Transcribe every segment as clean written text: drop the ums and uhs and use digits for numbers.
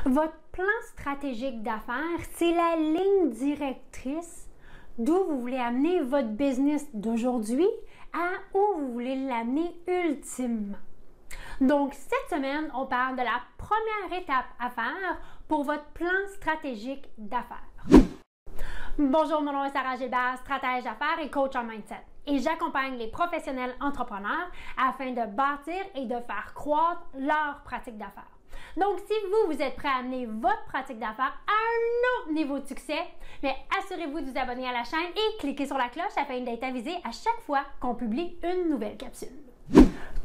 Votre plan stratégique d'affaires, c'est la ligne directrice d'où vous voulez amener votre business d'aujourd'hui à où vous voulez l'amener ultimement. Donc, cette semaine, on parle de la première étape à faire pour votre plan stratégique d'affaires. Bonjour, mon nom est Sarah Gilbert, stratège d'affaires et coach en mindset. Et j'accompagne les professionnels entrepreneurs afin de bâtir et de faire croître leur pratique d'affaires. Donc, si vous êtes prêt à amener votre pratique d'affaires à un autre niveau de succès, mais assurez-vous de vous abonner à la chaîne et cliquez sur la cloche afin d'être avisé à chaque fois qu'on publie une nouvelle capsule.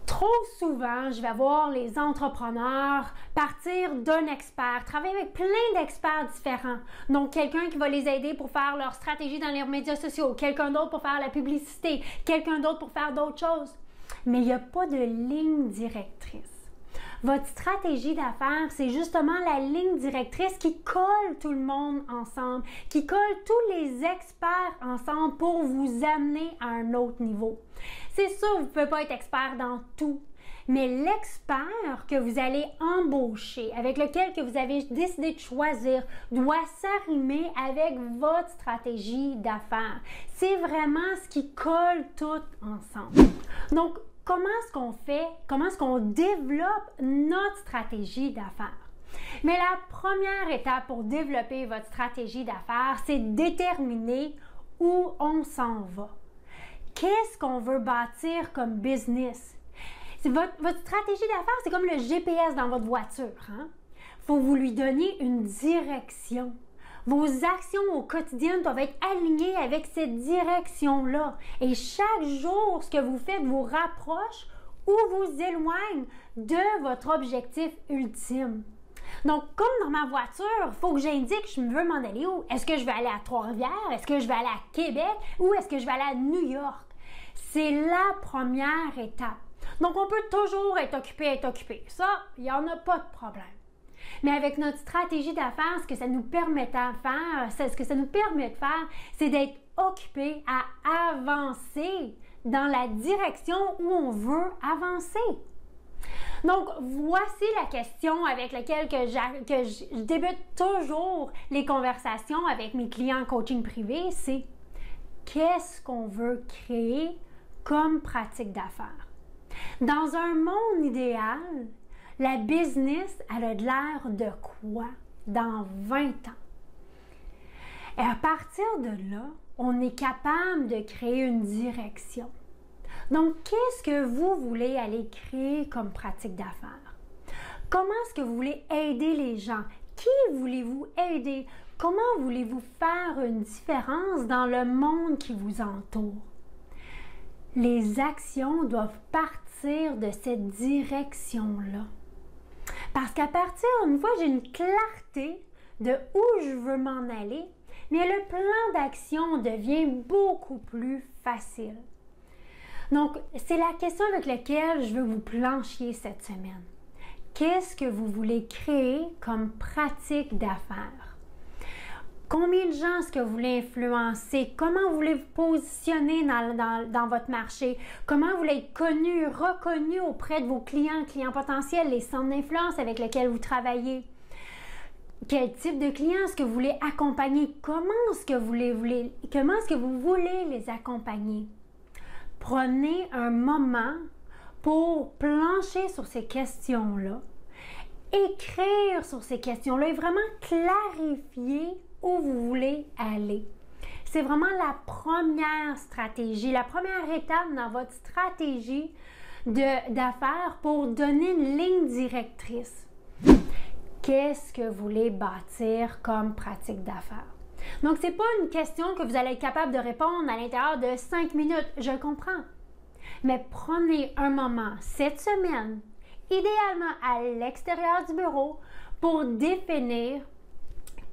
Trop souvent, je vais voir les entrepreneurs partir d'un expert, travailler avec plein d'experts différents. Donc, quelqu'un qui va les aider pour faire leur stratégie dans les médias sociaux, quelqu'un d'autre pour faire la publicité, quelqu'un d'autre pour faire d'autres choses. Mais il n'y a pas de ligne directrice. Votre stratégie d'affaires, c'est justement la ligne directrice qui colle tout le monde ensemble, qui colle tous les experts ensemble pour vous amener à un autre niveau. C'est sûr, vous ne pouvez pas être expert dans tout, mais l'expert que vous allez embaucher, avec lequel que vous avez décidé de choisir, doit s'arrimer avec votre stratégie d'affaires. C'est vraiment ce qui colle tout ensemble. Donc, comment est-ce qu'on fait, comment est-ce qu'on développe notre stratégie d'affaires? Mais la première étape pour développer votre stratégie d'affaires, c'est déterminer où on s'en va. Qu'est-ce qu'on veut bâtir comme business? Votre stratégie d'affaires, c'est comme le GPS dans votre voiture. Il faut vous lui donner une direction. Vos actions au quotidien doivent être alignées avec cette direction-là. Et chaque jour, ce que vous faites vous rapproche ou vous éloigne de votre objectif ultime. Donc, comme dans ma voiture, il faut que j'indique je veux m'en aller où? Est-ce que je vais aller à Trois-Rivières? Est-ce que je vais aller à Québec? Ou est-ce que je vais aller à New York? C'est la première étape. Donc, on peut toujours être occupé. Ça, il n'y en a pas de problème. Mais avec notre stratégie d'affaires, ce que ça nous permet de faire, c'est d'être occupé à avancer dans la direction où on veut avancer. Donc, voici la question avec laquelle je débute toujours les conversations avec mes clients en coaching privé, c'est qu'est-ce qu'on veut créer comme pratique d'affaires? Dans un monde idéal, la business, elle a de l'air de quoi dans 20 ans? Et à partir de là, on est capable de créer une direction. Donc, qu'est-ce que vous voulez aller créer comme pratique d'affaires? Comment est-ce que vous voulez aider les gens? Qui voulez-vous aider? Comment voulez-vous faire une différence dans le monde qui vous entoure? Les actions doivent partir de cette direction-là. Parce qu'à partir, une fois j'ai une clarté de où je veux m'en aller, mais le plan d'action devient beaucoup plus facile. Donc, c'est la question avec laquelle je veux vous plancher cette semaine. Qu'est-ce que vous voulez créer comme pratique d'affaires? Combien de gens est-ce que vous voulez influencer? Comment vous voulez vous positionner dans votre marché? Comment vous voulez être connu, reconnu auprès de vos clients potentiels, les centres d'influence avec lesquels vous travaillez? Quel type de clients est-ce que vous voulez accompagner? Comment est-ce que vous voulez les accompagner? Prenez un moment pour plancher sur ces questions-là, écrire sur ces questions-là et vraiment clarifier où vous voulez aller. C'est vraiment la première stratégie, la première étape dans votre stratégie d'affaires pour donner une ligne directrice. Qu'est-ce que vous voulez bâtir comme pratique d'affaires? Donc, ce n'est pas une question que vous allez être capable de répondre à l'intérieur de 5 minutes, je comprends. Mais prenez un moment cette semaine, idéalement à l'extérieur du bureau, pour définir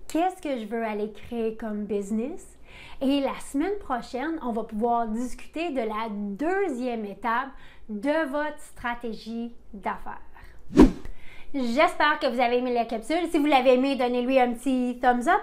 qu'est-ce que je veux aller créer comme business. Et la semaine prochaine, on va pouvoir discuter de la deuxième étape de votre stratégie d'affaires. J'espère que vous avez aimé la capsule. Si vous l'avez aimé, donnez-lui un petit thumbs up.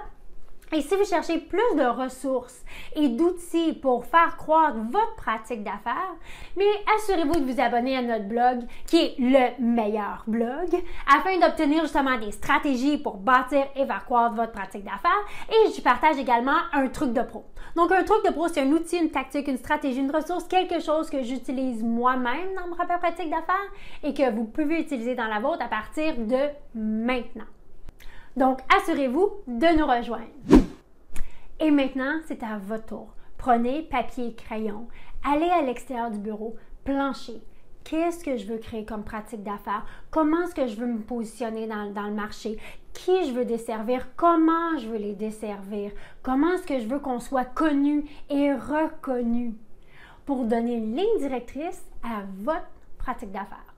Et si vous cherchez plus de ressources et d'outils pour faire croître votre pratique d'affaires, mais assurez-vous de vous abonner à notre blog qui est le meilleur blog afin d'obtenir justement des stratégies pour bâtir et faire croître votre pratique d'affaires. Et je partage également un truc de pro. Donc un truc de pro, c'est un outil, une tactique, une stratégie, une ressource, quelque chose que j'utilise moi-même dans ma propre pratique d'affaires et que vous pouvez utiliser dans la vôtre à partir de maintenant. Donc, assurez-vous de nous rejoindre. Et maintenant, c'est à votre tour. Prenez papier et crayon, allez à l'extérieur du bureau, planchez. Qu'est-ce que je veux créer comme pratique d'affaires? Comment est-ce que je veux me positionner dans le marché? Qui je veux desservir? Comment je veux les desservir? Comment est-ce que je veux qu'on soit connu et reconnu pour donner une ligne directrice à votre pratique d'affaires?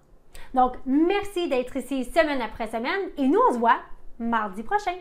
Donc, merci d'être ici semaine après semaine et nous, on se voit mardi prochain.